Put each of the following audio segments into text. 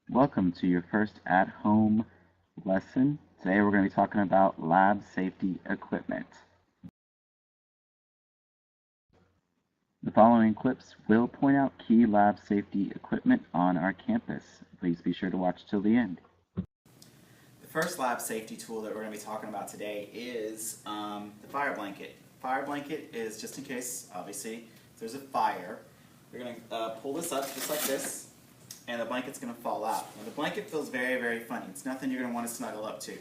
Welcome to your first at-home lesson. Today we're going to be talking about lab safety equipment. The following clips will point out key lab safety equipment on our campus. Please be sure to watch till the end. The first lab safety tool that we're going to be talking about today is the fire blanket. Fire blanket is just in case, obviously, if there's a fire. You're going to pull this up just like this, and the blanket's going to fall out. Now, the blanket feels very, very funny. It's nothing you're going to want to snuggle up to.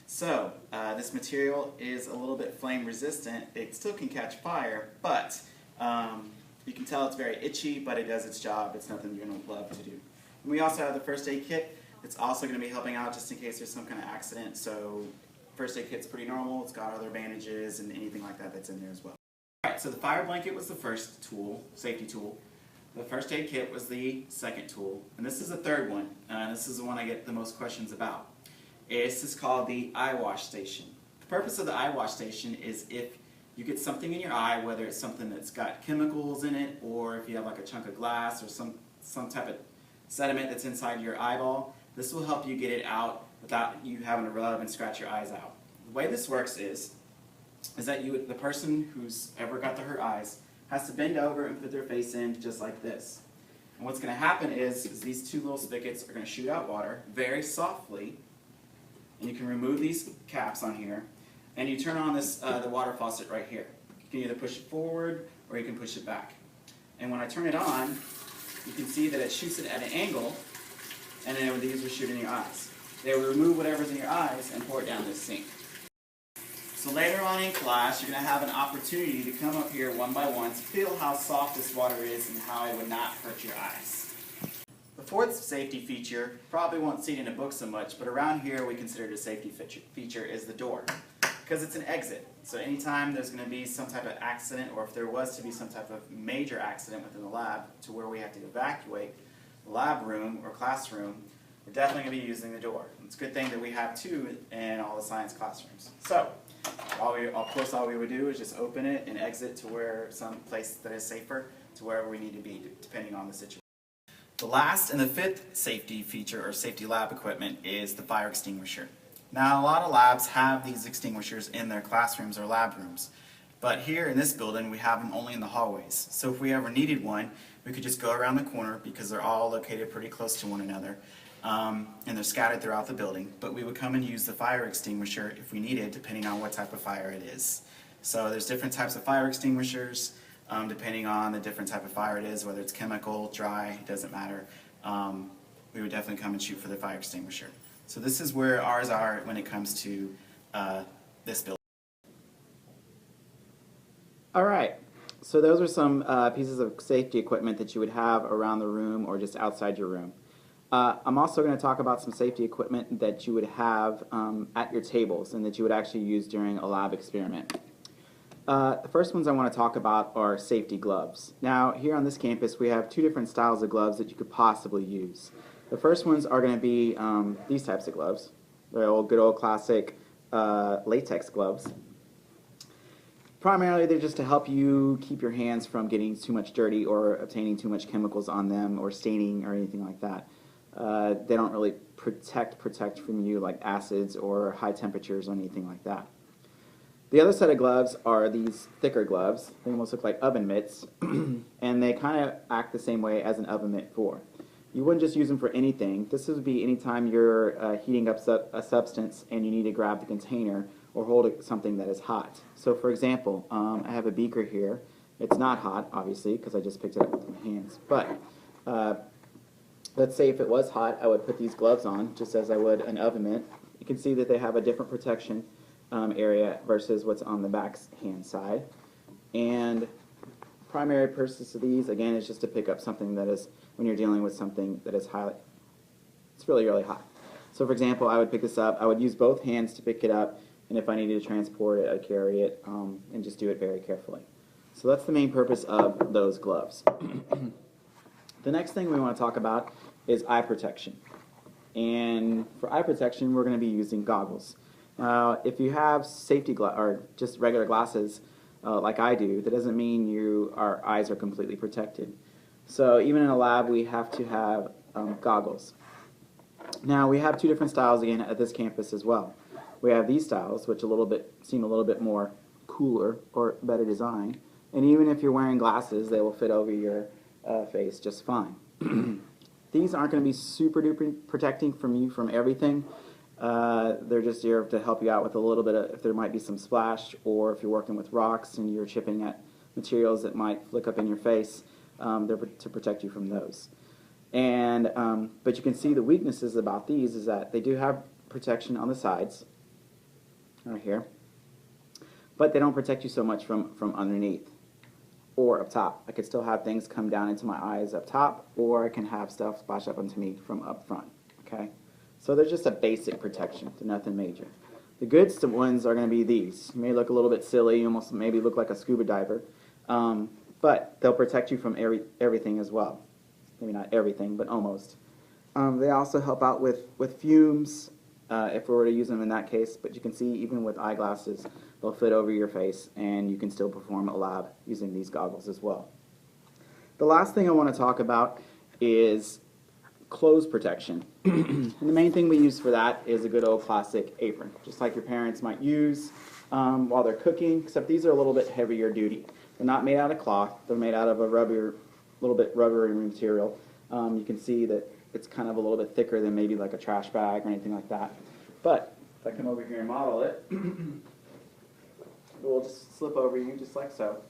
So this material is a little bit flame resistant. It still can catch fire, but you can tell it's very itchy, but it does its job. It's nothing you're going to love to do. And we also have the first aid kit. It's also going to be helping out just in case there's some kind of accident. So first aid kit's pretty normal. It's got other bandages and anything like that that's in there as well. Alright, so the fire blanket was the first tool, safety tool. The first aid kit was the second tool, and this is the third one. This is the one I get the most questions about. This is called the Eyewash Station. The purpose of the Eyewash Station is if you get something in your eye, whether it's something that's got chemicals in it, or if you have like a chunk of glass or some type of sediment that's inside your eyeball, this will help you get it out without you having to rub and scratch your eyes out. The way this works is that the person who's ever got to hurt eyes has to bend over and put their face in just like this. And what's going to happen is these two little spigots are going to shoot out water very softly, and you can remove these caps on here, and you turn on this the water faucet right here. You can either push it forward or you can push it back. And when I turn it on, you can see that it shoots it at an angle, and then these will shoot in your eyes. They will remove whatever's in your eyes and pour it down this sink. So later on in class, you're going to have an opportunity to come up here one by one to feel how soft this water is and how it would not hurt your eyes. The fourth safety feature, probably won't see it in a book so much, but around here we consider it a safety feature is the door. Because it's an exit. So anytime there's going to be some type of accident, or if there was to be some type of major accident within the lab to where we have to evacuate the lab room or classroom, we're definitely going to be using the door. It's a good thing that we have two in all the science classrooms. So of course all we would do is just open it and exit to where some place that is safer to wherever we need to be depending on the situation. The last and the fifth safety feature or safety lab equipment is the fire extinguisher. Now a lot of labs have these extinguishers in their classrooms or lab rooms, but here in this building we have them only in the hallways. So if we ever needed one, we could just go around the corner because they're all located pretty close to one another. And they're scattered throughout the building, but we would come and use the fire extinguisher if we needed, depending on what type of fire it is. So there's different types of fire extinguishers, depending on the different type of fire it is, whether it's chemical, dry, it doesn't matter. We would definitely come and shoot for the fire extinguisher. So this is where ours are when it comes to this building. Alright, so those are some pieces of safety equipment that you would have around the room or just outside your room. I'm also going to talk about some safety equipment that you would have at your tables and that you would actually use during a lab experiment. The first ones I want to talk about are safety gloves. Now here on this campus we have two different styles of gloves that you could possibly use. The first ones are going to be these types of gloves. They're good old classic latex gloves. Primarily they're just to help you keep your hands from getting too much dirty or obtaining too much chemicals on them or staining or anything like that. They don't really protect from you like acids or high temperatures or anything like that. The other set of gloves are these thicker gloves. They almost look like oven mitts, and they kind of act the same way as an oven mitt for. You wouldn't just use them for anything. This would be anytime you're heating up a substance and you need to grab the container or hold something that is hot. So for example, I have a beaker here. It's not hot, obviously, because I just picked it up with my hands. But let's say if it was hot, I would put these gloves on, just as I would an oven mitt. You can see that they have a different protection area versus what's on the back hand side. And primary purpose of these, again, is just to pick up something that is, when you're dealing with something that is it's really, really hot. So for example, I would pick this up, I would use both hands to pick it up, and if I needed to transport it, I'd carry it and just do it very carefully. So that's the main purpose of those gloves. The next thing we want to talk about is eye protection. And for eye protection, we're going to be using goggles. Now, if you have safety or just regular glasses like I do, that doesn't mean our eyes are completely protected. So even in a lab, we have to have goggles. Now we have two different styles again at this campus as well. We have these styles, which seem a little bit more cooler or better design, and even if you're wearing glasses, they will fit over your face just fine. These aren't going to be super duper protecting from you from everything. They're just here to help you out with a little bit of if there might be some splash, or if you're working with rocks and you're chipping at materials that might flick up in your face. They're to protect you from those. And but you can see the weaknesses about these is that they do have protection on the sides, right here, but they don't protect you so much from underneath or up top. I could still have things come down into my eyes up top, or I can have stuff splash up onto me from up front. Okay, so they're just a basic protection, they're nothing major. The good ones are going to be these. You may look a little bit silly, you almost maybe look like a scuba diver, but they'll protect you from everything as well. Maybe not everything, but almost. They also help out with fumes, if we were to use them in that case, but you can see even with eyeglasses, they'll fit over your face, and you can still perform a lab using these goggles as well. The last thing I want to talk about is clothes protection. And the main thing we use for that is a good old classic apron, just like your parents might use while they're cooking, except these are a little bit heavier duty. They're not made out of cloth, they're made out of a little bit rubbery material. You can see that it's kind of a little bit thicker than maybe like a trash bag or anything like that. But if I come over here and model it, it will just slip over you just like so.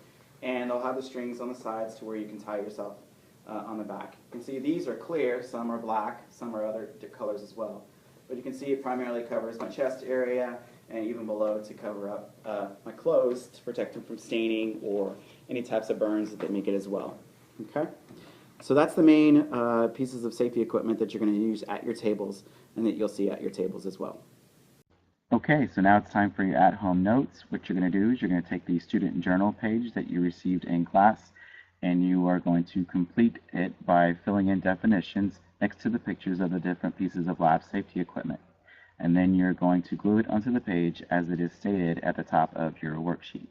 And they'll have the strings on the sides to where you can tie yourself on the back. You can see these are clear, some are black, some are other colors as well. But you can see it primarily covers my chest area and even below to cover up my clothes to protect them from staining or any types of burns that they may get as well. Okay? So that's the main pieces of safety equipment that you're going to use at your tables and that you'll see at your tables as well. Okay, so now it's time for your at-home notes. What you're going to do is you're going to take the student journal page that you received in class, and you are going to complete it by filling in definitions next to the pictures of the different pieces of lab safety equipment. And then you're going to glue it onto the page as it is stated at the top of your worksheet.